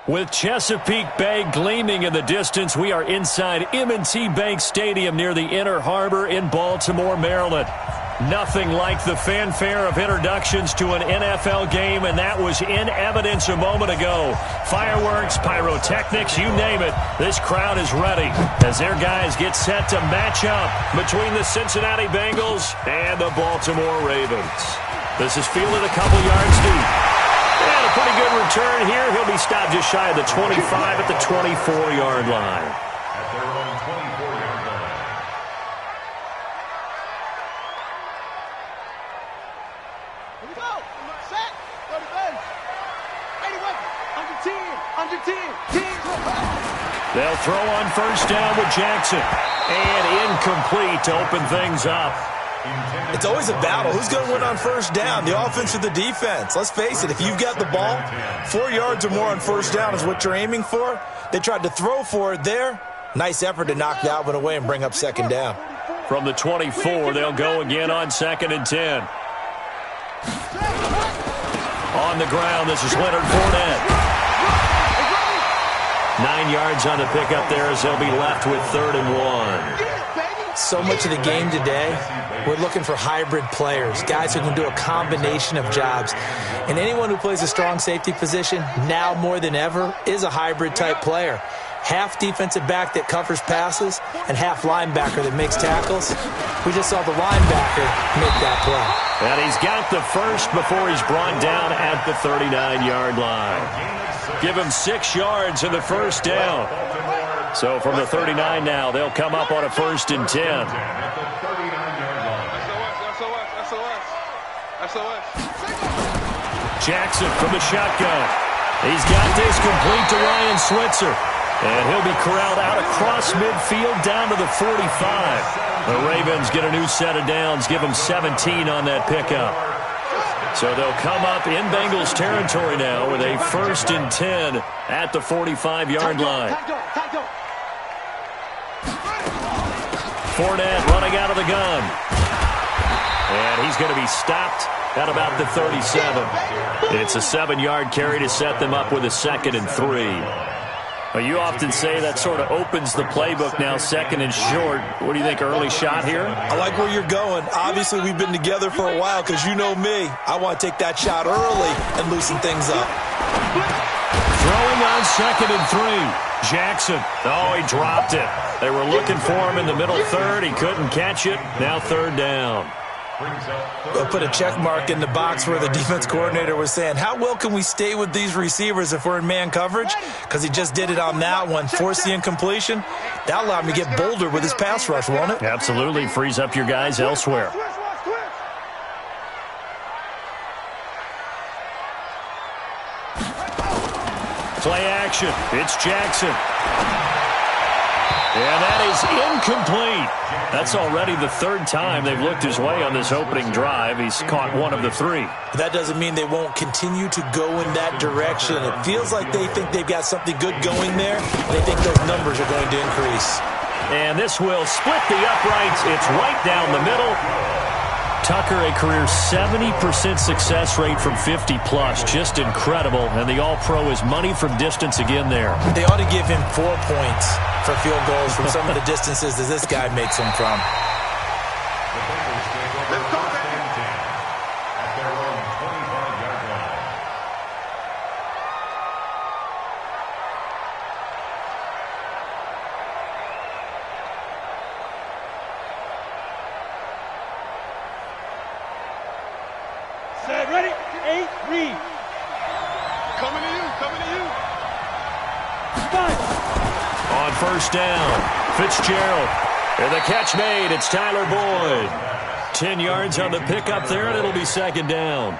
With Chesapeake Bay gleaming in the distance, we are inside M&T Bank Stadium near the Inner Harbor in Baltimore, Maryland. Nothing like the fanfare of introductions to an NFL game, and that was in evidence a moment ago. Fireworks, pyrotechnics, you name it. This crowd is ready as their guys get set to match up between the Cincinnati Bengals and the Baltimore Ravens. This is fielded a couple yards deep. And a pretty good return here. He'll be stopped just shy of the 25 at the 24-yard line. At their own 24-yard line. Here we go. Set. Go to base. 81. Under 10. Under 10. 10. They'll throw on first down with Jackson. And incomplete to open things up. It's always a battle. Who's going to win on first down, the offense or the defense? Let's face it, if you've got the ball, 4 yards or more on first down is what you're aiming for. They tried to throw for it there. Nice effort to knock that one away and bring up second down. From the 24, they'll go again on 2nd and 10. On the ground, this is Leonard Fournette. 9 yards on the pickup there as they'll be left with 3rd and 1. So much of the game today, we're looking for hybrid players, guys who can do a combination of jobs. And anyone who plays a strong safety position, now more than ever, is a hybrid-type player. Half defensive back that covers passes and half linebacker that makes tackles. We just saw the linebacker make that play. And he's got the first before he's brought down at the 39-yard line. Give him 6 yards in the first down. So from the 39 now, they'll come up on a 1st and 10. Jackson from the shotgun. He's got this complete to Ryan Switzer. And he'll be corralled out across midfield down to the 45. The Ravens get a new set of downs, give them 17 on that pickup. So they'll come up in Bengals territory now with a 1st and 10 at the 45-yard line. Fournette running out of the gun. And he's going to be stopped at about the 37. It's a 7-yard carry to set them up with a 2nd and 3. Well, you often say that sort of opens the playbook now, 2nd and short. What do you think, early shot here? I like where you're going. Obviously, we've been together for a while because you know me. I want to take that shot early and loosen things up. Throwing on 2nd and 3. Jackson. Oh, he dropped it. They were looking for him in the middle third. He couldn't catch it. Now 3rd down. They'll put a check mark in the box where the defense coordinator was saying, how well can we stay with these receivers if we're in man coverage? Because he just did it on that one, forced the incompletion. That allowed him to get bolder with his pass rush, won't it? Absolutely. Frees up your guys elsewhere. Play action. It's Jackson. And that is incomplete. That's already the 3rd time they've looked his way on this opening drive. He's caught 1 of the 3. That doesn't mean they won't continue to go in that direction. It feels like they think they've got something good going there. They think those numbers are going to increase. And this will split the uprights. It's right down the middle. Tucker, a career 70% success rate from 50-plus. Just incredible. And the All-Pro is money from distance again there. They ought to give him 4 points for field goals from some of the distances that this guy makes them from. Set, ready, 8, read. Coming to you. 5. On first down, Fitzgerald. And the catch made. It's Tyler Boyd. 10 yards on the pickup there, and it'll be 2nd down.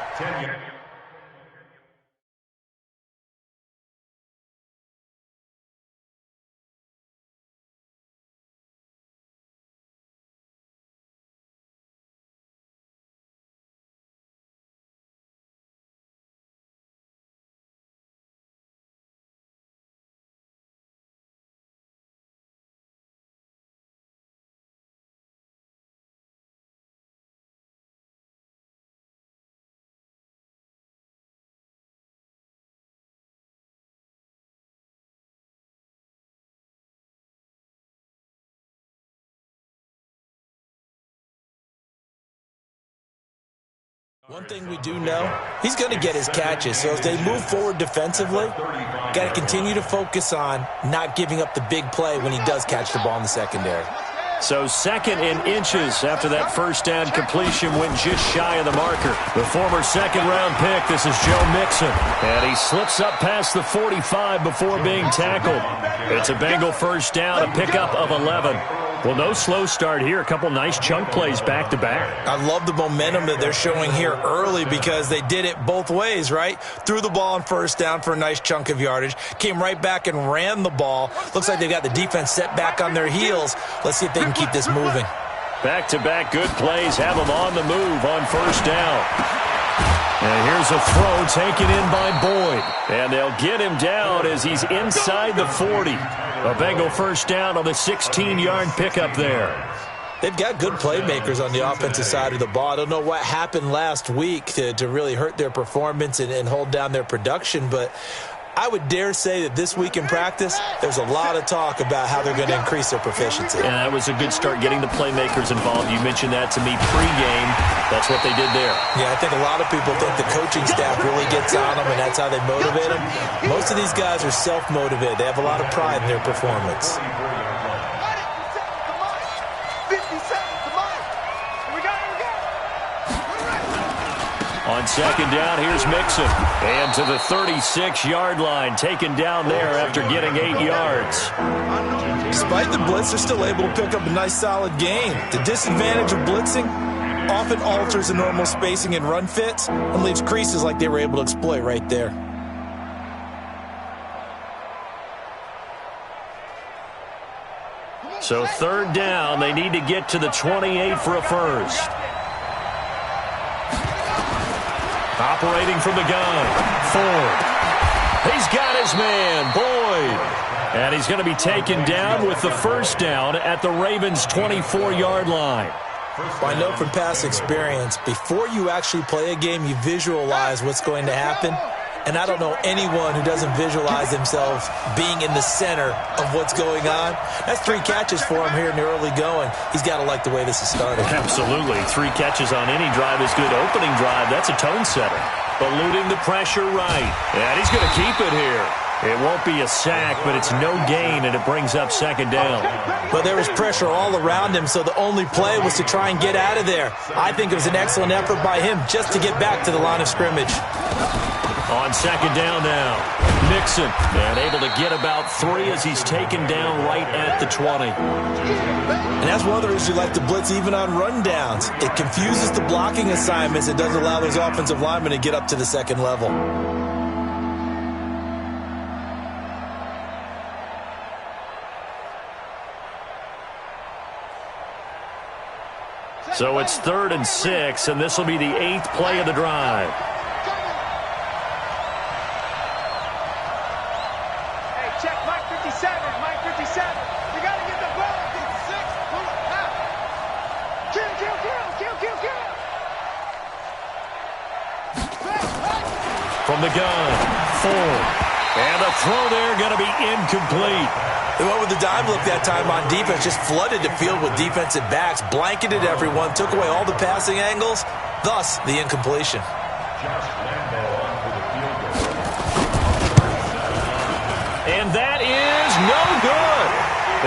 One thing we do know, he's going to get his catches. So as they move forward defensively, got to continue to focus on not giving up the big play when he does catch the ball in the secondary. So 2nd and inches after that first down completion went just shy of the marker. The former second-round pick, this is Joe Mixon. And he slips up past the 45 before being tackled. It's a Bengal first down, a pickup of 11. Well, no slow start here. A couple nice chunk plays back-to-back. I love the momentum that they're showing here early because they did it both ways, right? Threw the ball on first down for a nice chunk of yardage. Came right back and ran the ball. Looks like they got the defense set back on their heels. Let's see if they can keep this moving. Back-to-back good plays have them on the move on first down. And here's a throw taken in by Boyd. And they'll get him down as he's inside the 40. A Bengal first down on the 16-yard pickup there. They've got good playmakers on the offensive side of the ball. I don't know what happened last week to really hurt their performance and hold down their production, but I would dare say that this week in practice, there's a lot of talk about how they're going to increase their proficiency. And that was a good start getting the playmakers involved. You mentioned that to me pregame. That's what they did there. Yeah, I think a lot of people think the coaching staff really gets on them, and that's how they motivate them. Most of these guys are self-motivated. They have a lot of pride in their performance. On second down, here's Mixon. And to the 36-yard line, taken down there after getting 8 yards. Despite the blitz, they're still able to pick up a nice, solid gain. The disadvantage of blitzing often alters the normal spacing and run fits and leaves creases like they were able to exploit right there. So 3rd down, they need to get to the 28 for a first. Operating from the gun, Ford. He's got his man, Boyd. And he's going to be taken down with the first down at the Ravens' 24-yard line. I know from past experience, before you actually play a game, you visualize what's going to happen. And I don't know anyone who doesn't visualize themselves being in the center of what's going on. That's 3 catches for him here in the early going. He's got to like the way this is starting. Absolutely. 3 catches on any drive is good. Opening drive, that's a tone setter. Eluding the pressure right. And he's going to keep it here. It won't be a sack, but it's no gain, and it brings up 2nd down. But there was pressure all around him, so the only play was to try and get out of there. I think it was an excellent effort by him just to get back to the line of scrimmage. On 2nd down now, Mixon, and able to get about 3 as he's taken down right at the 20. And that's one of the reasons you like to blitz even on rundowns. It confuses the blocking assignments. It doesn't allow those offensive linemen to get up to the 2nd level. So it's 3rd and 6, and this will be the 8th play of the drive. From the gun, Ford. And the throw there going to be incomplete. They went with the dime look that time on defense, just flooded the field with defensive backs, blanketed everyone, took away all the passing angles, thus the incompletion. And that is no good.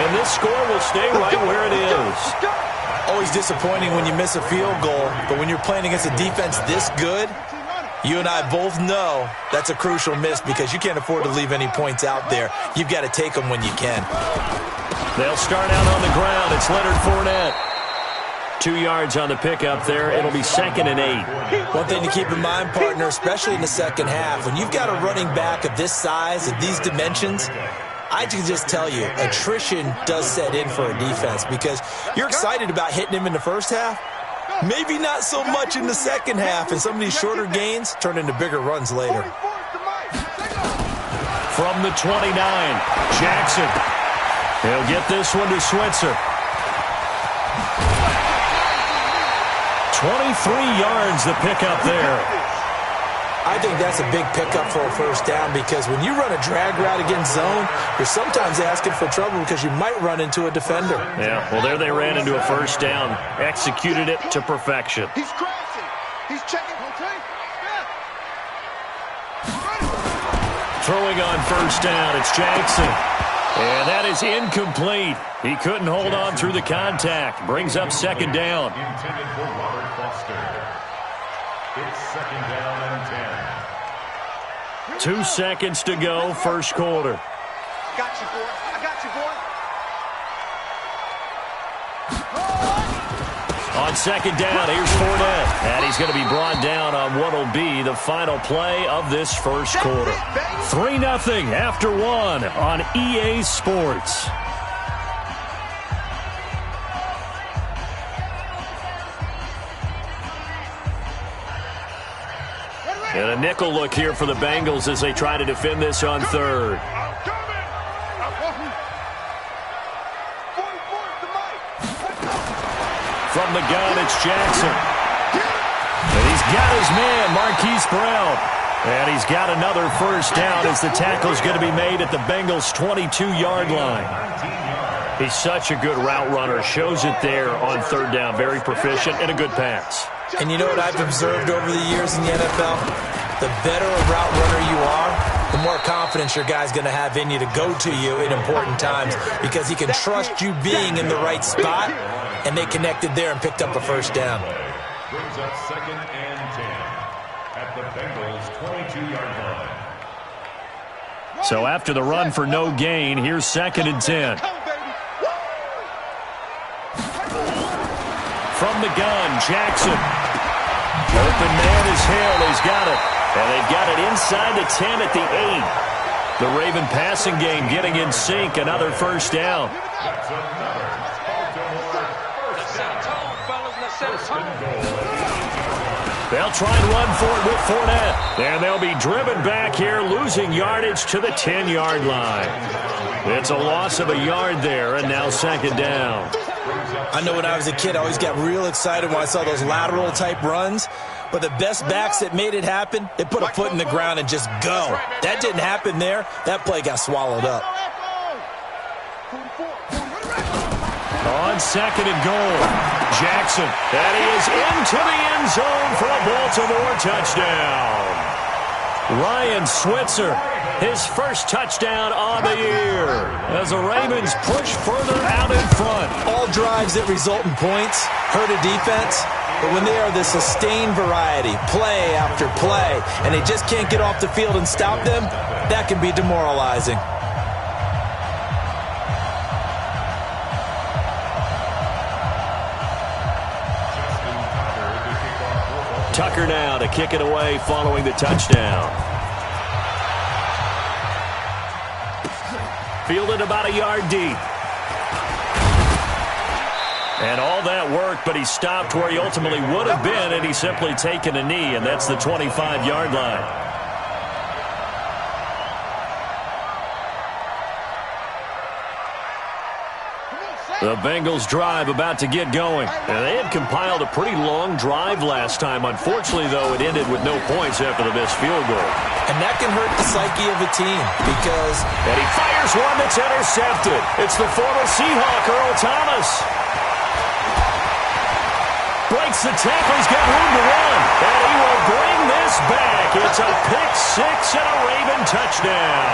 And this score will stay right where it is. Always disappointing when you miss a field goal, but when you're playing against a defense this good, you and I both know that's a crucial miss because you can't afford to leave any points out there. You've got to take them when you can. They'll start out on the ground. It's Leonard Fournette. 2 yards on the pickup there. It'll be 2nd and 8. One thing to keep in mind, partner, especially in the second half, when you've got a running back of this size, of these dimensions, I can just tell you, attrition does set in for a defense because you're excited about hitting him in the first half. Maybe not so much in the second half, and some of these shorter gains turn into bigger runs later. From the 29, Jackson. He'll get this one to Switzer. 23 yards the pickup there. I think that's a big pickup for a first down because when you run a drag route against zone, you're sometimes asking for trouble because you might run into a defender. Yeah, well, there they ran into a first down. Executed it to perfection. He's crossing. He's checking. Throwing on first down, it's Jackson. And that is incomplete. He couldn't hold on through the contact. Brings up second down. Intended for Robert Foster. It's second down and 10. 2 seconds to go, first quarter. Got you, boy. I got you, boy. On second down, here's Fournette. And he's going to be brought down on what will be the final play of this first quarter. 3-0 after 1 on EA Sports. And a nickel look here for the Bengals as they try to defend this on third. From the gun, it's Jackson. And he's got his man, Marquise Brown. And he's got another first down as the tackle's going to be made at the Bengals' 22-yard line. He's such a good route runner. Shows it there on third down. Very proficient and a good pass. And you know what I've observed over the years in the NFL? The better a route runner you are, the more confidence your guy's going to have in you to go to you in important times because he can trust you being in the right spot, and they connected there and picked up a first down. Brings up second and 10 at the Bengals' 22-yard line. So after the run for no gain, here's second and 10. From the gun, Jackson. Open man is Hill. He's got it. And they've got it inside the 10 at the 8. The Raven passing game getting in sync. Another first down. That's another Baltimore first down. They'll try and run for it with Fournette. And they'll be driven back here, losing yardage to the 10-yard line. It's a loss of a yard there, and now second down. I know when I was a kid, I always got real excited when I saw those lateral-type runs. But the best backs that made it happen, they put a foot in the ground and just go. That didn't happen there. That play got swallowed up. On second and goal, Jackson. And he is into the end zone for a Baltimore touchdown. Ryan Switzer, his first touchdown on the year as the Ravens push further out in front. All drives that result in points hurt a defense, but when they are the sustained variety, play after play, and they just can't get off the field and stop them, that can be demoralizing. Tucker now to kick it away following the touchdown. Fielded about a yard deep. And all that work, but he stopped where he ultimately would have been, and he's simply taken a knee, and that's the 25-yard line. The Bengals drive about to get going. And they had compiled a pretty long drive last time. Unfortunately, though, it ended with no points after the missed field goal. And that can hurt the psyche of a team because... And he fires one that's intercepted. It's the former Seahawk, Earl Thomas. Breaks the tackle. He's got room to run. And he will bring this back. It's a pick six and a Raven touchdown.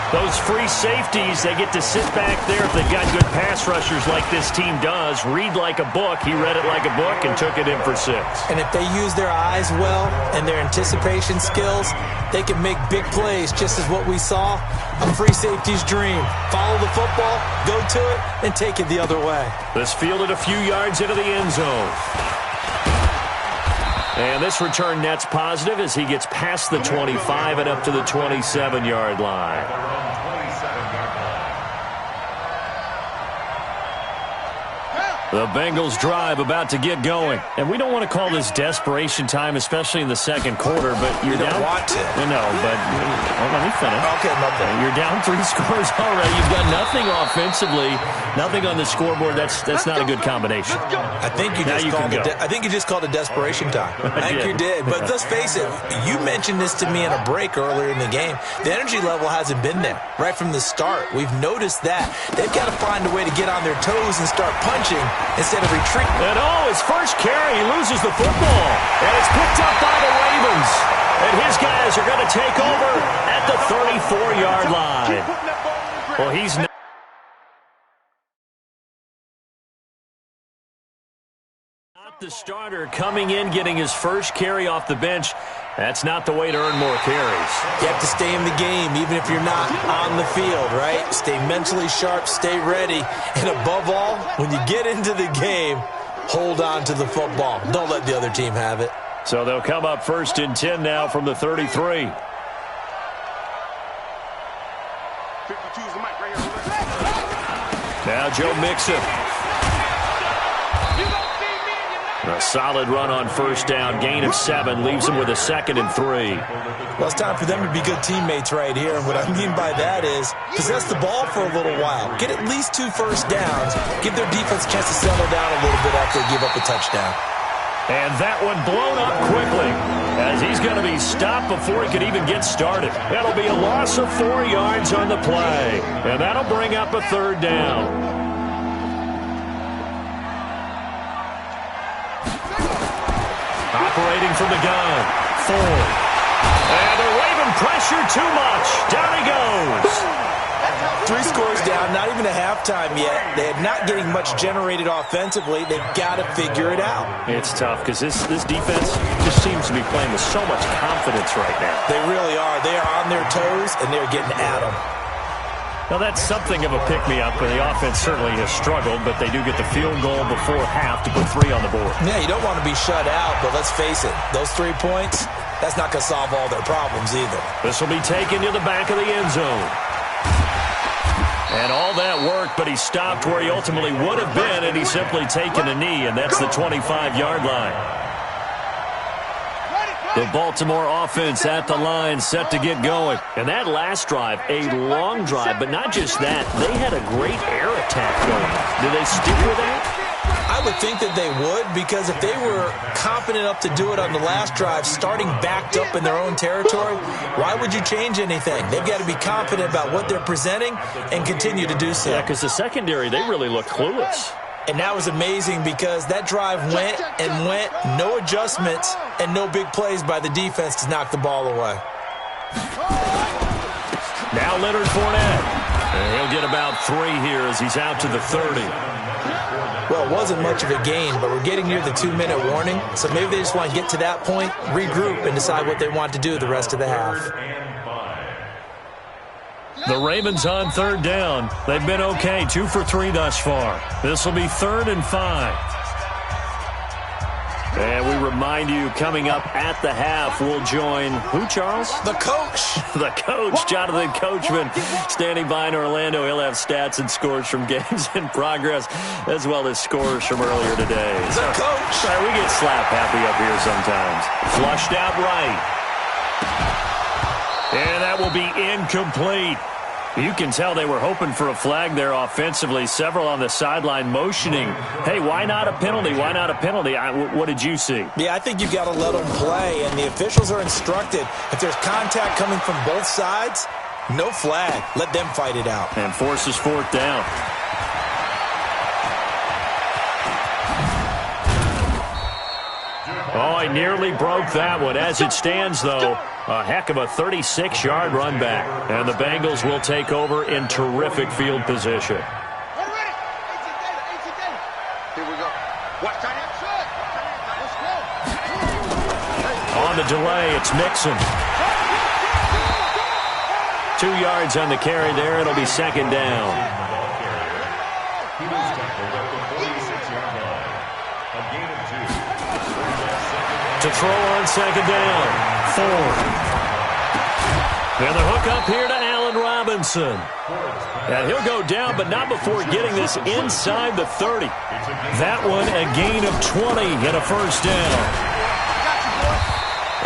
Those free safeties, they get to sit back there if they've got good pass rushers like this team does. Read like a book. He read it like a book and took it in for 6. And if they use their eyes well and their anticipation skills, they can make big plays, just as what we saw. A free safety's dream. Follow the football, go to it, and take it the other way. This fielded a few yards into the end zone. And this return net's positive as he gets past the 25 and up to the 27-yard line. The Bengals drive about to get going. And we don't want to call this desperation time, especially in the second quarter, but you're down. You don't want to. No, but let me finish. Okay, nothing. You're down 3 scores already. You've got nothing offensively, nothing on the scoreboard. That's not a good combination. I think you just called it desperation time. I think you did. But let's face it, you mentioned this to me in a break earlier in the game. The energy level hasn't been there right from the start. We've noticed that. They've got to find a way to get on their toes and start punching instead of retreating. And his first carry, he loses the football. And it's picked up by the Ravens. And his guy will take over at the 34-yard line. Well, he's not the starter coming in, getting his first carry off the bench. That's not the way to earn more carries. You have to stay in the game, even if you're not on the field, right? Stay mentally sharp, stay ready, and above all, when you get into the game, hold on to the football. Don't let the other team have it. So they'll come up 1st and 10 now from the 33. Now Joe Mixon. A solid run on 1st down. Gain of 7 leaves him with a 2nd and 3. Well, it's time for them to be good teammates right here. And what I mean by that is possess the ball for a little while. Get at least 2 first downs. Give their defense a chance to settle down a little bit after they give up a touchdown. And that one blown up quickly as he's going to be stopped before he could even get started. That'll be a loss of 4 yards on the play. And that'll bring up a 3rd down. Operating from the gun. Ford. And they're waving pressure too much. Down he goes. 3 scores down, not even a halftime yet. They're not getting much generated offensively. They've got to figure it out. It's tough because this defense just seems to be playing with so much confidence right now. They really are. They are on their toes, and they're getting at them. Now, that's something of a pick-me-up, and the offense certainly has struggled, but they do get the field goal before half to put 3 on the board. Yeah, you don't want to be shut out, but let's face it, those 3 points, that's not going to solve all their problems either. This will be taken to the back of the end zone. And all that worked, but he stopped where he ultimately would have been, and he's simply taken a knee, and that's the 25-yard line. The Baltimore offense at the line, set to get going. And that last drive, a long drive, but not just that. They had a great air attack going. Do they stick with that? I would think that they would, because if they were confident enough to do it on the last drive, starting backed up in their own territory, why would you change anything? They've got to be confident about what they're presenting and continue to do so. Yeah, because the secondary, they really look clueless. And that was amazing because that drive went and went, no adjustments and no big plays by the defense to knock the ball away. Now Leonard Fournette. And he'll get about 3 here as he's out to the 30. Well, it wasn't much of a gain, but we're getting near the 2-minute warning, so maybe they just want to get to that point, regroup, and decide what they want to do the rest of the half. The Ravens on 3rd down. They've been okay, 2 for 3 thus far. This will be 3rd and 5. And we remind you, coming up at the half, we'll join who, Charles? The coach. The coach, Jonathan Coachman, standing by in Orlando. He'll have stats and scores from games in progress, as well as scores from earlier today. The coach. Sorry, we get slap happy up here sometimes. Flushed out right. And that will be incomplete. You can tell they were hoping for a flag there offensively. Several on the sideline motioning, hey, why not a penalty? Why not a penalty? What did you see? Yeah, I think you've got to let them play, and the officials are instructed. If there's contact coming from both sides, no flag. Let them fight it out. And forces 4th down. Oh, he nearly broke that one. As it stands, though, a heck of a 36-yard run back. And the Bengals will take over in terrific field position. On the delay, it's Mixon. 2 yards on the carry there. It'll be 2nd down. To throw on 2nd down. Ford. And the hook up here to Allen Robinson. And he'll go down, but not before getting this inside the 30. That one a gain of 20 and a 1st down.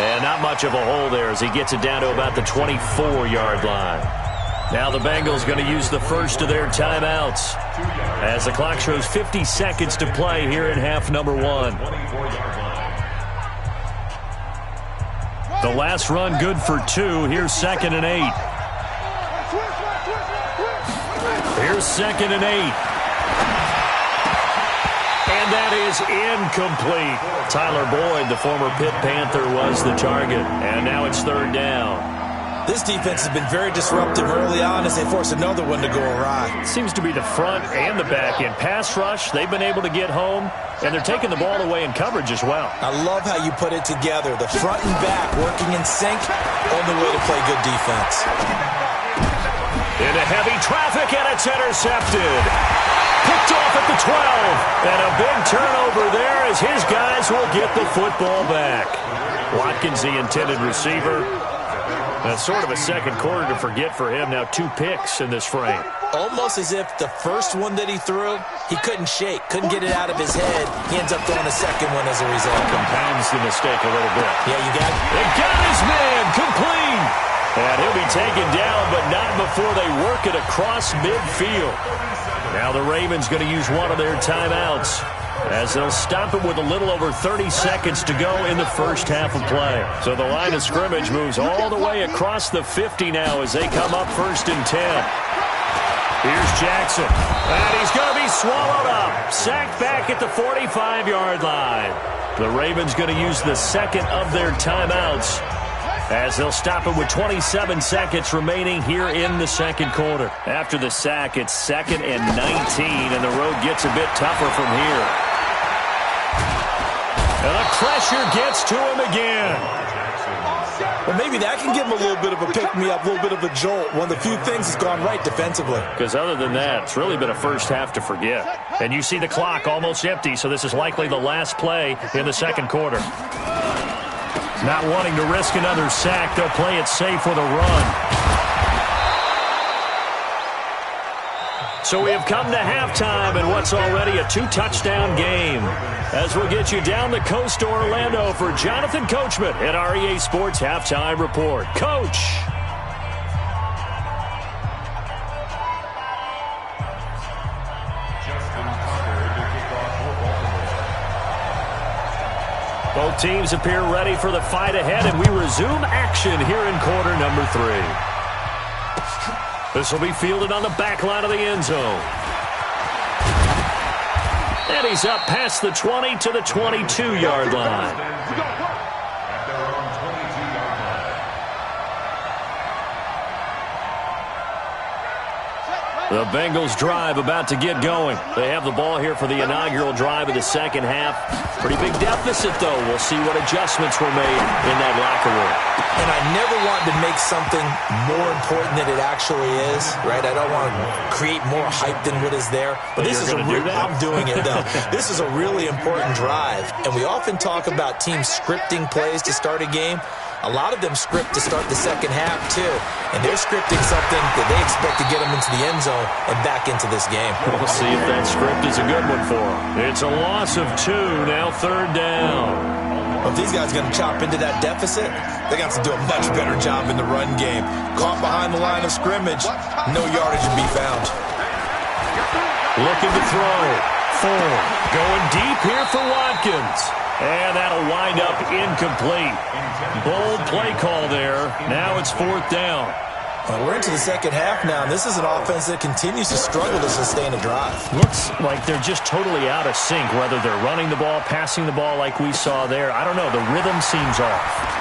And not much of a hole there as he gets it down to about the 24-yard line. Now the Bengals going to use the first of their timeouts as the clock shows 50 seconds to play here in half number 1. The last run good for 2. Here's 2nd and 8. Here's 2nd and 8. And that is incomplete. Tyler Boyd, the former Pitt Panther, was the target. And now it's third down. This defense has been very disruptive early on as they force another one to go awry. Seems to be the front and the back end. Pass rush, they've been able to get home, and they're taking the ball away in coverage as well. I love how you put it together. The front and back working in sync, only way to play good defense. Into heavy traffic, and it's intercepted. Picked off at the 12. And a big turnover there as his guys will get the football back. Watkins, the intended receiver. That's sort of a second quarter to forget for him. Now 2 picks in this frame. Almost as if the first one that he threw, he couldn't shake, couldn't get it out of his head. He ends up throwing a second one as a result. Compounds the mistake a little bit. Yeah, you got it. They got his man complete. And he'll be taken down, but not before they work it across midfield. Now the Ravens going to use one of their timeouts, as they'll stop it with a little over 30 seconds to go in the first half of play. So the line of scrimmage moves all the way across the 50 now as they come up 1st and 10. Here's Jackson. And he's going to be swallowed up. Sacked back at the 45-yard line. The Ravens going to use the second of their timeouts, as they'll stop it with 27 seconds remaining here in the second quarter. After the sack, it's 2nd and 19, and the road gets a bit tougher from here. And the pressure gets to him again. Well, maybe that can give him a little bit of a pick-me-up, a little bit of a jolt. One of the few things that's gone right defensively. Because other than that, it's really been a first half to forget. And you see the clock almost empty, so this is likely the last play in the second quarter. Not wanting to risk another sack, they'll play it safe with a run. So we have come to halftime in what's already a 2-touchdown game, as we'll get you down the coast to Orlando for Jonathan Coachman at our EA Sports Halftime Report. Coach! Both teams appear ready for the fight ahead, and we resume action here in quarter number 3. This will be fielded on the back line of the end zone. And he's up past the 20 to the 22-yard line. The Bengals drive about to get going. They have the ball here for the inaugural drive of the second half. Pretty big deficit, though. We'll see what adjustments were made in that locker room. And I never want to make something more important than it actually is, right? I don't want to create more hype than what is there. But this is I'm doing it, though. This is a really important drive. And we often talk about teams scripting plays to start a game. A lot of them script to start the second half, too. And they're scripting something that they expect to get them into the end zone and back into this game. We'll see if that script is a good one for them. It's a loss of 2, now 3rd down. Well, if these guys are going to chop into that deficit, they got to do a much better job in the run game. Caught behind the line of scrimmage, no yardage to be found. Looking to throw. Ford going deep here for Watkins. And that'll wind up incomplete. Bold play call there. Now it's 4th down. Well, we're into the second half now, and this is an offense that continues to struggle to sustain a drive. Looks like they're just totally out of sync, whether they're running the ball, passing the ball like we saw there. I don't know. The rhythm seems off.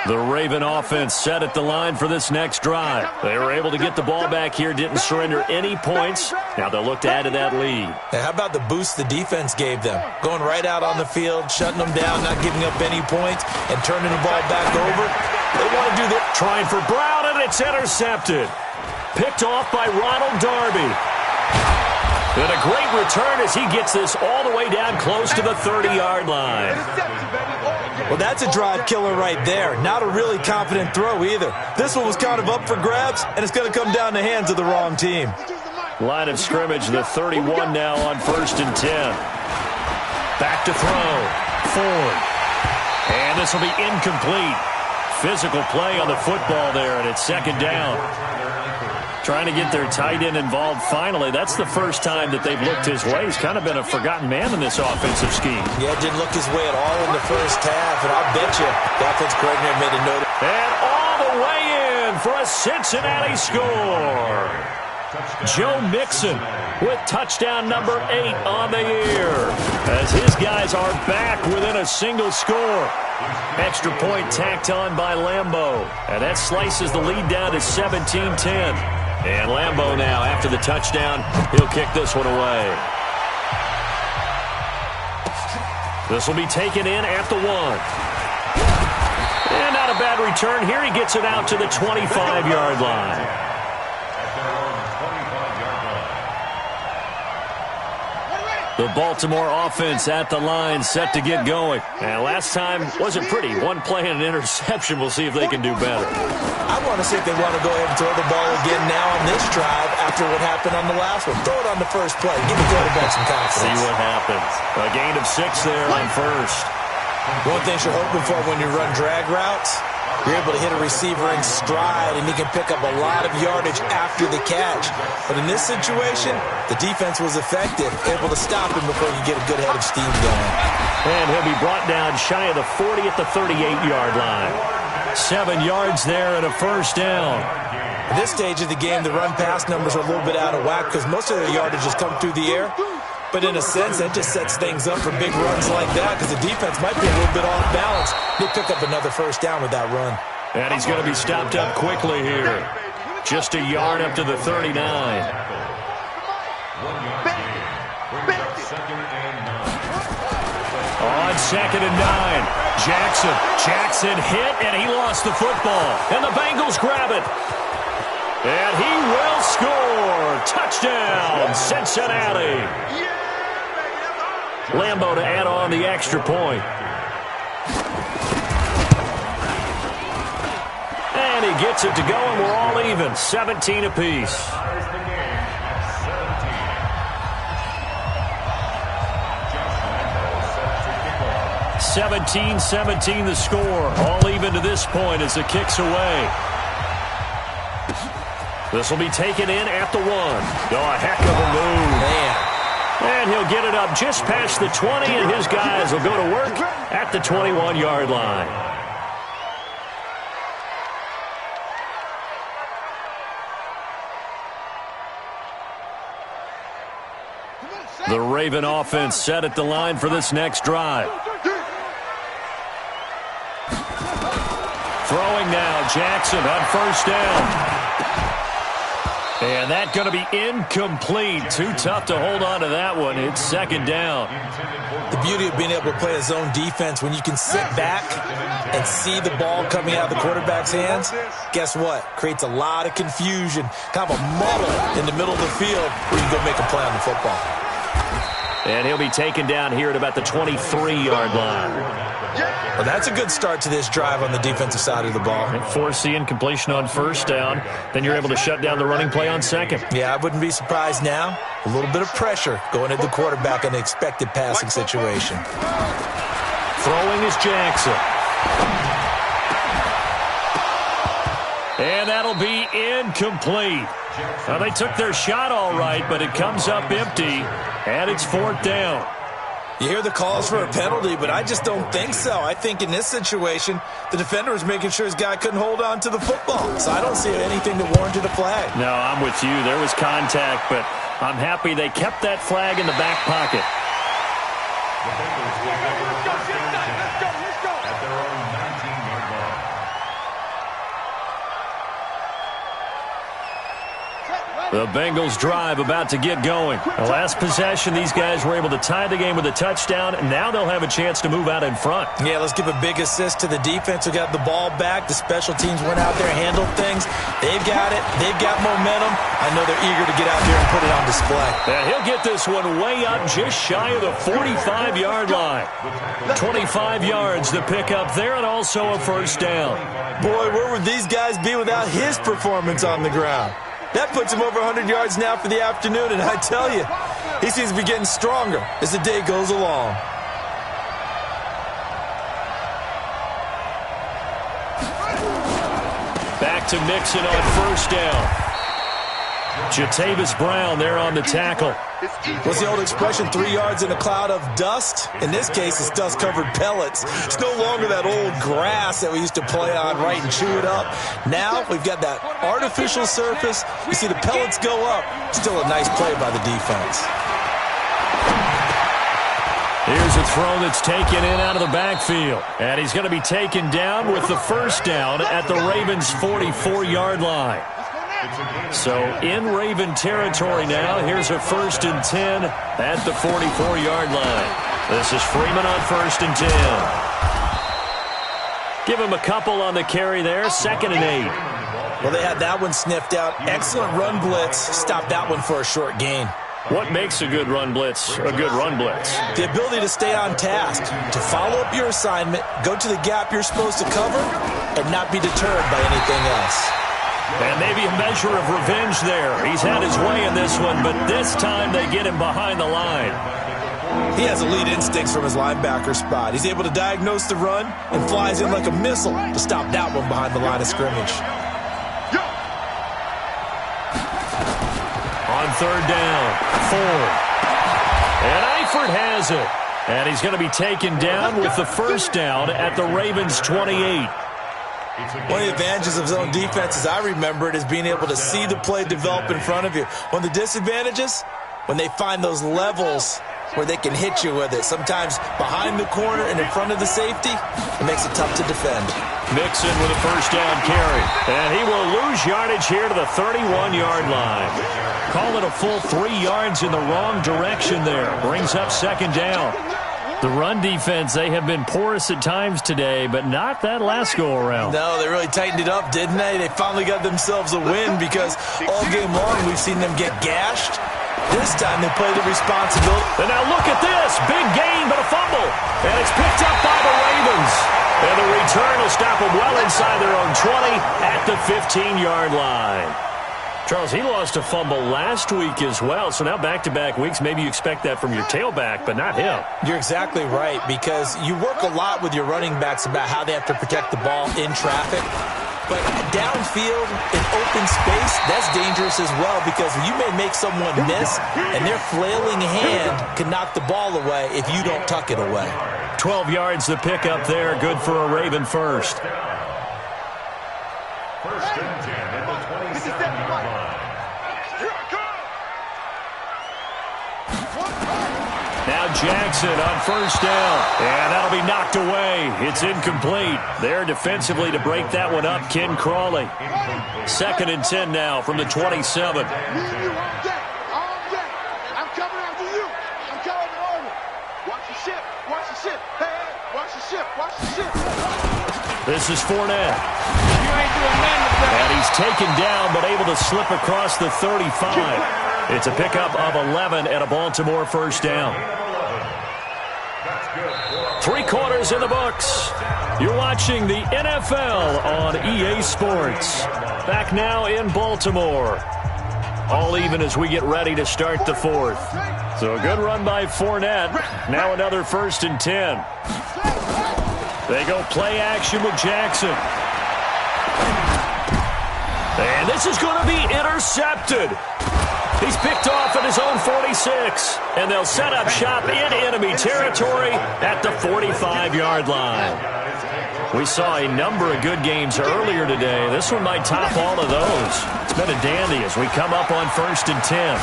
The Raven offense set at the line for this next drive. They were able to get the ball back here, didn't surrender any points. Now they'll look to add to that lead. Hey, how about the boost the defense gave them? Going right out on the field, shutting them down, not giving up any points, and turning the ball back over. They want to do that. Trying for Brown, and it's intercepted. Picked off by Ronald Darby. And a great return as he gets this all the way down close to the 30-yard line. Well, that's a drive killer right there. Not a really confident throw either. This one was kind of up for grabs, and it's going to come down the hands of the wrong team. Line of scrimmage, the 31 now on 1st and 10. Back to throw. Ford. And this will be incomplete. Physical play on the football there, and it's 2nd down. Trying to get their tight end involved finally. That's the first time that they've looked his way. He's kind of been a forgotten man in this offensive scheme. Yeah, didn't look his way at all in the first half, and I'll bet you the offensive coordinator made a note. And all the way in for a Cincinnati score. Joe Mixon with touchdown number 8 on the year, as his guys are back within a single score. Extra point tacked on by Lambeau, and that slices the lead down to 17-10. And Lambeau now, after the touchdown, he'll kick this one away. This will be taken in at the 1. And not a bad return here. He gets it out to the 25-yard line. The Baltimore offense at the line, set to get going. And last time wasn't pretty. One play and an interception. We'll see if they can do better. I want to see if they want to go ahead and throw the ball again now on this drive after what happened on the last one. Throw it on the first play. Give the quarterback some confidence. See what happens. A gain of 6 there on first. One thing you're hoping for when you run drag routes, you're able to hit a receiver in stride, and he can pick up a lot of yardage after the catch. But in this situation, the defense was effective, able to stop him before you get a good head of steam going. And he'll be brought down shy of the 40 at the 38-yard line. 7 yards there and a first down. At this stage of the game, the run-pass numbers are a little bit out of whack because most of their yardage has come through the air. But in a sense, that just sets things up for big runs like that because the defense might be a little bit off balance. They pick up another first down with that run. And he's going to be stopped up quickly here. Just a yard up to the 39. On 2nd and 9, Jackson hit, and he lost the football. And the Bengals grab it. And he will score. Touchdown, Cincinnati. Lambeau to add on the extra point. And he gets it to go, and we're all even. 17 apiece. 17-17 the score. All even to this point as the kick's away. This will be taken in at the 1. Oh, a heck of a move. Man. And he'll get it up just past the 20, and his guys will go to work at the 21-yard line. The Raven offense set at the line for this next drive. Throwing now, Jackson on first down. And that's going to be incomplete. Too tough to hold on to that one. It's 2nd down. The beauty of being able to play a zone defense when you can sit back and see the ball coming out of the quarterback's hands, guess what? Creates a lot of confusion, kind of a muddle in the middle of the field where you can go make a play on the football. And he'll be taken down here at about the 23-yard line. Well, that's a good start to this drive on the defensive side of the ball. And forcing completion on first down. Then you're able to shut down the running play on 2nd. Yeah, I wouldn't be surprised now. A little bit of pressure going at the quarterback in an expected passing situation. Throwing is Jackson. And that'll be incomplete. Now, they took their shot all right, but it comes up empty, and it's 4th down. You hear the calls for a penalty, but I just don't think so. I think in this situation, the defender was making sure his guy couldn't hold on to the football. So I don't see anything that warranted a flag. No, I'm with you. There was contact, but I'm happy they kept that flag in the back pocket. The Bengals will get their first down at their own 19-yard line. The Bengals drive about to get going. The last possession, these guys were able to tie the game with a touchdown, and now they'll have a chance to move out in front. Yeah, let's give a big assist to the defense who got the ball back. The special teams went out there and handled things. They've got it. They've got momentum. I know they're eager to get out there and put it on display. And he'll get this one way up just shy of the 45-yard line. 25 yards to pick up there, and also a first down. Boy, where would these guys be without his performance on the ground? That puts him over 100 yards now for the afternoon, and I tell you, he seems to be getting stronger as the day goes along. Back to Mixon on first down. Jatavis Brown there on the tackle. What's the old expression, 3 yards in a cloud of dust? In this case, it's dust-covered pellets. It's no longer that old grass that we used to play on, right, and chew it up. Now we've got that artificial surface. You see the pellets go up. Still a nice play by the defense. Here's a throw that's taken in out of the backfield. And he's going to be taken down with the first down at the Ravens' 44-yard line. So in Raven territory now. Here's a 1st and 10 at the 44-yard line. This is Freeman on 1st and 10. Give him a couple on the carry there. 2nd and 8. Well, they had that one sniffed out. Excellent run blitz. Stopped that one for a short gain. What makes a good run blitz a good run blitz? The ability to stay on task, to follow up your assignment, go to the gap you're supposed to cover, and not be deterred by anything else. And maybe a measure of revenge there. He's had his way in this one, but this time they get him behind the line. He has elite instincts from his linebacker spot. He's able to diagnose the run and flies in like a missile to stop that one behind the line of scrimmage. On 3rd down, Ford. And Eifert has it. And he's going to be taken down with the first down at the Ravens' 28. One of the advantages of zone defense, as I remember it, is being able to see the play develop in front of you. One of the disadvantages, when they find those levels where they can hit you with it. Sometimes behind the corner and in front of the safety, it makes it tough to defend. Mixon with a first down carry. And he will lose yardage here to the 31-yard line. Call it a full 3 yards in the wrong direction there. Brings up 2nd down. The run defense, they have been porous at times today, but not that last go-around. No, they really tightened it up, didn't they? They finally got themselves a win because all game long we've seen them get gashed. This time they play the responsibility. And now look at this. Big gain, but a fumble. And it's picked up by the Ravens. And the return will stop them well inside their own 20 at the 15-yard line. Charles, he lost a fumble last week as well, so now back-to-back weeks, maybe you expect that from your tailback, but not him. You're exactly right, because you work a lot with your running backs about how they have to protect the ball in traffic. But downfield, in open space, that's dangerous as well, because you may make someone miss, and their flailing hand can knock the ball away if you don't tuck it away. 12 yards the pickup there, good for a Raven first. 1st and 10 at the 27-yard line. Now Jackson on first down, and that'll be knocked away. It's incomplete. There defensively to break that one up, Ken Crawley. 2nd and 10 now from the 27. I'm coming after you. I'm coming over. Watch the ship. Watch the ship. Hey, watch the ship. Watch the ship. This is Fournette. And he's taken down, but able to slip across the 35. It's a pickup of 11 and a Baltimore first down. 3 quarters in the books. You're watching the NFL on EA Sports. Back now in Baltimore. All even as we get ready to start the 4th. So a good run by Fournette. Now another 1st and 10. They go play action with Jackson. And this is going to be intercepted. He's picked off at his own 46. And they'll set up shop in enemy territory at the 45-yard line. We saw a number of good games earlier today. This one might top all of those. It's been a dandy as we come up on 1st and 10.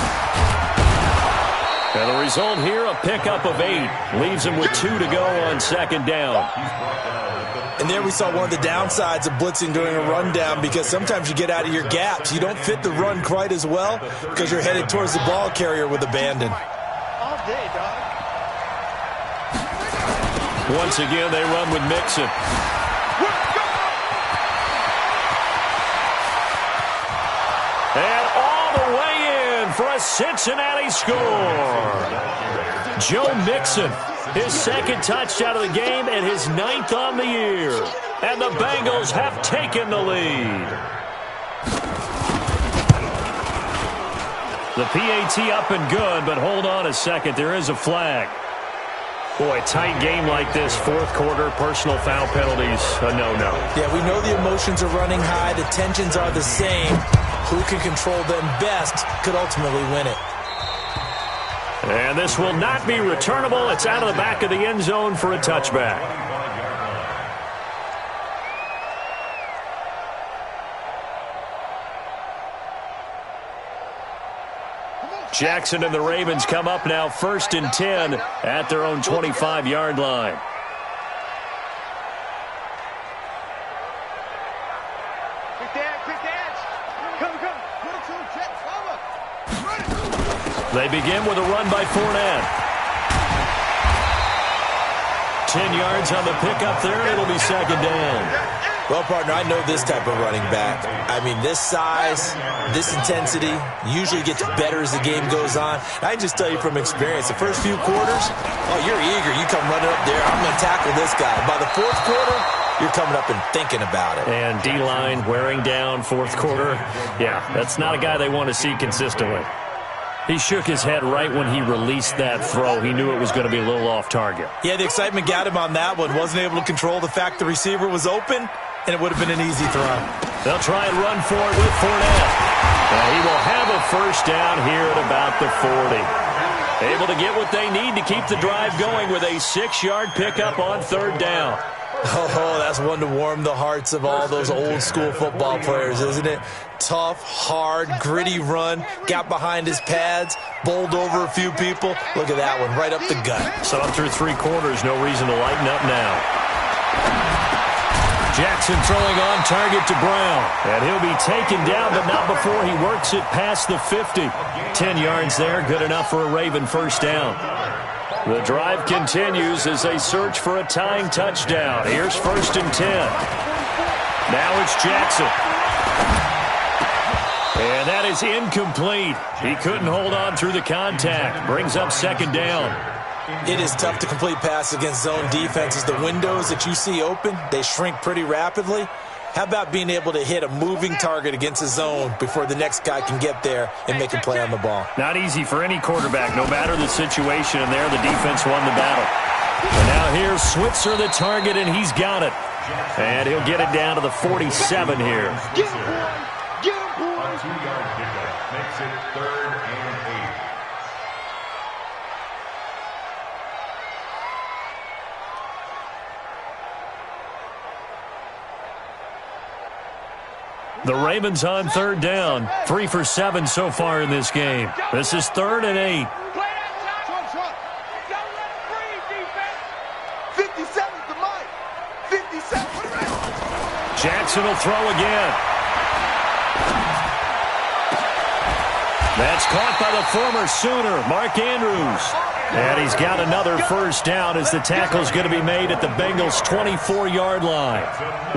And the result here, a pickup of 8. Leaves him with 2 to go on 2nd down. And there we saw one of the downsides of blitzing during a rundown, because sometimes you get out of your gaps. You don't fit the run quite as well because you're headed towards the ball carrier with abandon. All day, dog. Once again, they run with Mixon. And all the way in for a Cincinnati score. Joe Mixon, his 2nd touchdown of the game and his 9th on the year. And the Bengals have taken the lead. The PAT up and good, but hold on a second. There is a flag. Boy, a tight game like this, 4th quarter, personal foul penalties, a no-no. Yeah, we know the emotions are running high. The tensions are the same. Who can control them best could ultimately win it. And this will not be returnable. It's out of the back of the end zone for a touchback. Jackson and the Ravens come up now 1st and 10 at their own 25-yard line. They begin with a run by Fournette. 10 yards on the pickup there, and it'll be 2nd down. Well, partner, I know this type of running back. I mean, this size, this intensity usually gets better as the game goes on. I can just tell you from experience, the first few quarters, oh, you're eager. You come running up there, I'm going to tackle this guy. By the 4th quarter, you're coming up and thinking about it. And D-line wearing down 4th quarter. Yeah, that's not a guy they want to see consistently. He shook his head right when he released that throw. He knew it was going to be a little off target. Yeah, the excitement got him on that one. Wasn't able to control the fact the receiver was open, and it would have been an easy throw. They'll try and run for it with Fournette. He will have a 1st down here at about the 40. Able to get what they need to keep the drive going with a 6-yard pickup on 3rd down. Oh, that's one to warm the hearts of all those old-school football players, isn't it? Tough, hard, gritty run, got behind his pads, bowled over a few people. Look at that one, right up the gut. So up through 3 quarters, no reason to lighten up now. Jackson throwing on target to Brown. And he'll be taken down, but not before he works it past the 50. 10 yards there, good enough for a Raven 1st down. The drive continues as they search for a tying touchdown. Here's 1st and 10. Now it's Jackson. And that is incomplete. He couldn't hold on through the contact. Brings up 2nd down. It is tough to complete passes against zone defenses. The windows that you see open, they shrink pretty rapidly. How about being able to hit a moving target against a zone before the next guy can get there and make a play on the ball? Not easy for any quarterback, no matter the situation, and there the defense won the battle. And now here's Switzer, the target, and he's got it. And he'll get it down to the 47 here. A 2-yard pickup makes it 3rd and 8. The Ravens on 3rd down. 3 for 7 so far in this game. This is 3rd and 8. 57 to Mike. 57. Jackson will throw again. That's caught by the former Sooner, Mark Andrews. And he's got another 1st down as the tackle's going to be made at the Bengals' 24-yard line.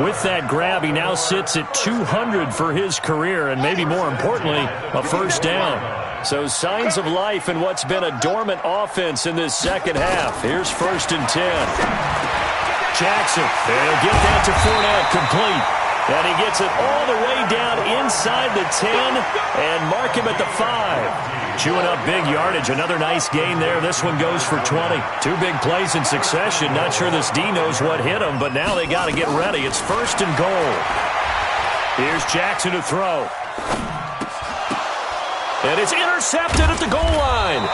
With that grab, he now sits at 200 for his career, and maybe more importantly, a 1st down. So signs of life in what's been a dormant offense in this 2nd half. Here's 1st and 10. Jackson, and he'll get that to Fournette, complete. And he gets it all the way down inside the 10 and mark him at the 5. Chewing up big yardage. Another nice gain there. This one goes for 20. 2 big plays in succession. Not sure this D knows what hit him, but now they got to get ready. It's 1st and goal. Here's Jackson to throw. And it's intercepted at the goal line.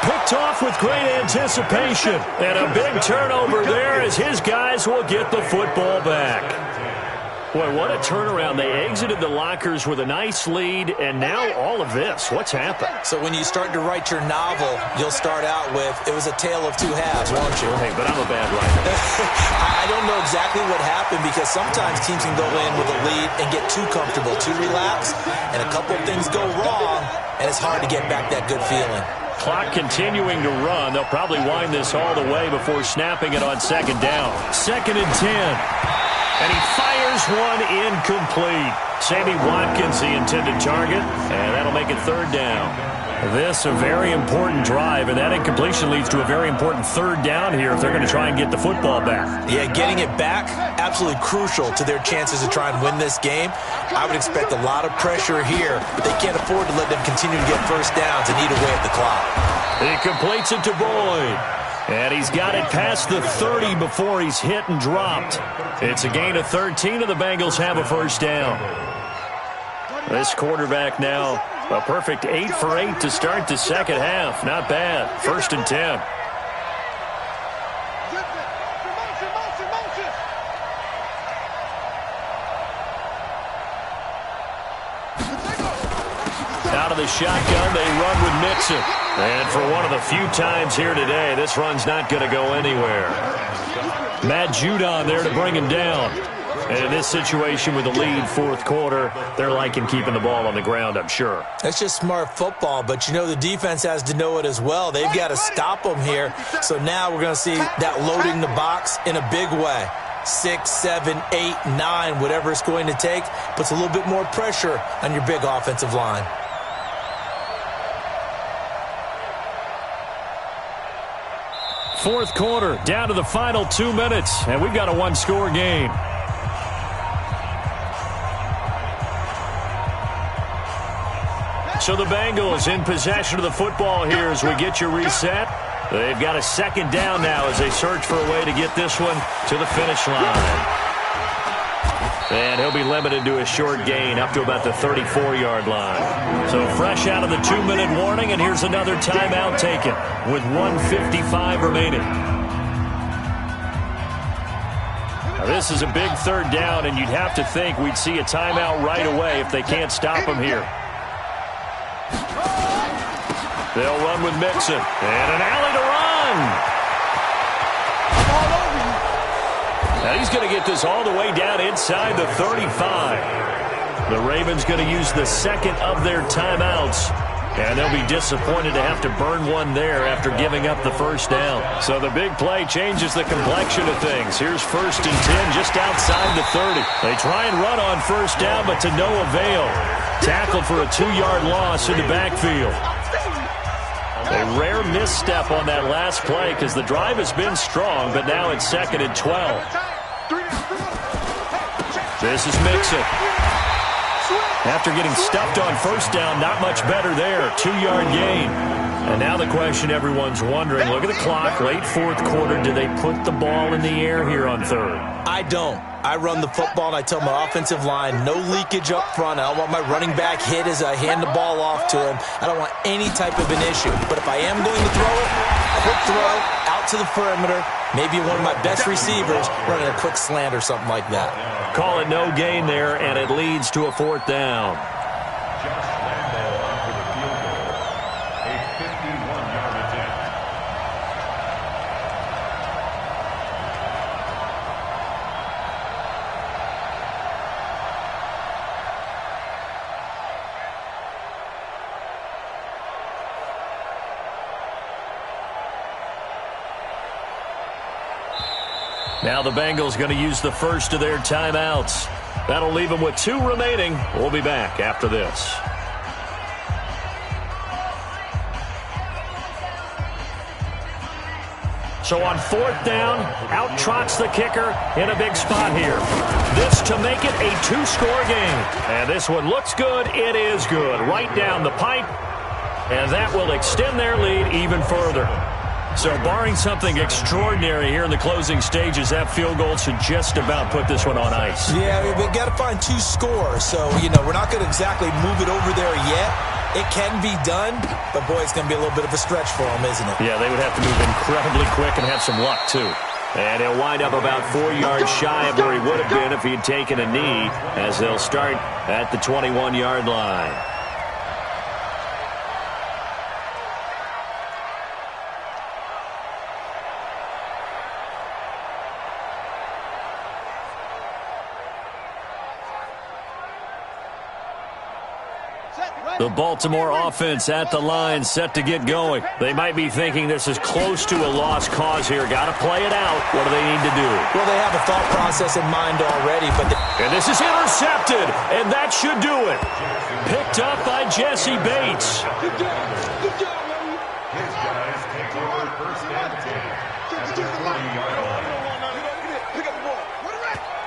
Picked off with great anticipation. And a big turnover there as his guys will get the football back. Boy, what a turnaround. They exited the lockers with a nice lead, and now all of this. What's happened? So when you start to write your novel, you'll start out with, it was a tale of 2 halves, won't you? Hey, but I'm a bad writer. I don't know exactly what happened because sometimes teams can go in with a lead and get too comfortable, too relaxed, and a couple of things go wrong, and it's hard to get back that good feeling. Clock continuing to run. They'll probably wind this all the way before snapping it on 2nd down. 2nd and 10. And he fires one incomplete. Sammy Watkins, the intended target, and that'll make it 3rd down. This a very important drive, and that incompletion leads to a very important 3rd down here if they're going to try and get the football back. Yeah, getting it back, absolutely crucial to their chances to try and win this game. I would expect a lot of pressure here, but they can't afford to let them continue to get 1st downs and eat away at the clock. He completes it to Boyd. And he's got it past the 30 before he's hit and dropped. It's a gain of 13, and the Bengals have a 1st down. This quarterback now, a perfect 8 for 8 to start the second half. Not bad. 1st and 10. Out of the shotgun, they run with Mixon. And for one of the few times here today, this run's not going to go anywhere. Matt Judon there to bring him down. And in this situation with the lead, 4th quarter, they're liking keeping the ball on the ground, I'm sure. It's just smart football, but you know the defense has to know it as well. They've got to stop them here. So now we're going to see that loading the box in a big way. 6, 7, 8, 9, whatever it's going to take, puts a little bit more pressure on your big offensive line. Fourth quarter, down to the final 2 minutes, and we've got a one-score game. So the Bengals in possession of the football here as we get you reset. They've got a 2nd down now as they search for a way to get this one to the finish line. And he'll be limited to a short gain up to about the 34-yard line. So fresh out of the 2-minute warning, and here's another timeout taken with 1:55 remaining. Now this is a big 3rd down, and you'd have to think we'd see a timeout right away if they can't stop him here. They'll run with Mixon. And an alley to run. Now he's going to get this all the way down inside the 35. The Ravens going to use the 2nd of their timeouts. And they'll be disappointed to have to burn one there after giving up the 1st down. So the big play changes the complexion of things. Here's 1st and 10 just outside the 30. They try and run on 1st down, but to no avail. Tackled for a 2-yard loss in the backfield. A rare misstep on that last play because the drive has been strong, but now it's 2nd and 12. This is Mixon. After getting stuffed on 1st down, not much better there. 2-yard gain. And now the question everyone's wondering, look at the clock, late 4th quarter, do they put the ball in the air here on 3rd? I don't. I run the football, and I tell my offensive line, no leakage up front. I don't want my running back hit as I hand the ball off to him. I don't want any type of an issue. But if I am going to throw it, quick throw, out to the perimeter, maybe one of my best receivers running a quick slant or something like that. Call it no gain there, and it leads to a 4th down. Josh Lambo for the field goal. A 51-yard attempt. Now the Bengals going to use the 1st of their timeouts. That'll leave them with 2 remaining. We'll be back after this. So on 4th down, out trots the kicker in a big spot here. This to make it a 2-score game. And this one looks good. It is good. Right down the pipe. And that will extend their lead even further. So barring something extraordinary here in the closing stages, that field goal should just about put this one on ice. Yeah, we've got to find 2 scores. So, we're not going to exactly move it over there yet. It can be done, but, boy, it's going to be a little bit of a stretch for them, isn't it? Yeah, they would have to move incredibly quick and have some luck, too. And he'll wind up about 4 yards shy of where he would have been if he had taken a knee, as they'll start at the 21-yard line. The Baltimore offense at the line, set to get going. They might be thinking this is close to a lost cause here. Got to play it out. What do they need to do? Well, they have a thought process in mind already. And this is intercepted, and that should do it. Picked up by Jesse Bates. His guys take over 1st and 10 at the 40-yard line.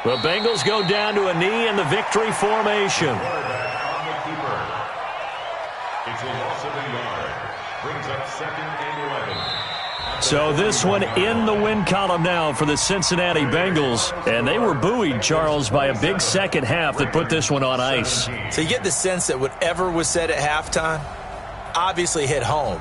The Bengals go down to a knee in the victory formation. It's a loss of a yard. Brings up 2nd and 11. So this one in the win column now for the Cincinnati Bengals. And they were buoyed, Charles, by a big second half that put this one on ice. So you get the sense that whatever was said at halftime obviously hit home.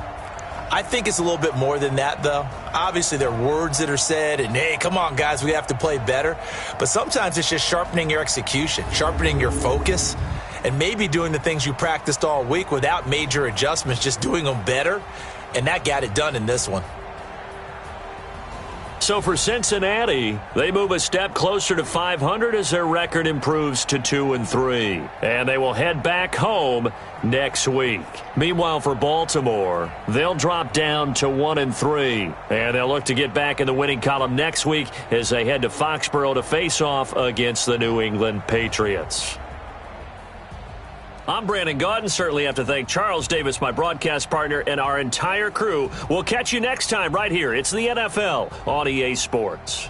I think it's a little bit more than that, though. Obviously, there are words that are said, and, hey, come on, guys, we have to play better. But sometimes it's just sharpening your execution, sharpening your focus, and maybe doing the things you practiced all week without major adjustments, just doing them better. And that got it done in this one. So for Cincinnati, they move a step closer to 500 as their record improves to 2-3. And they will head back home next week. Meanwhile, for Baltimore, they'll drop down to 1-3. And they'll look to get back in the winning column next week as they head to Foxborough to face off against the New England Patriots. I'm Brandon Gaudin. Certainly have to thank Charles Davis, my broadcast partner, and our entire crew. We'll catch you next time right here. It's the NFL on EA Sports.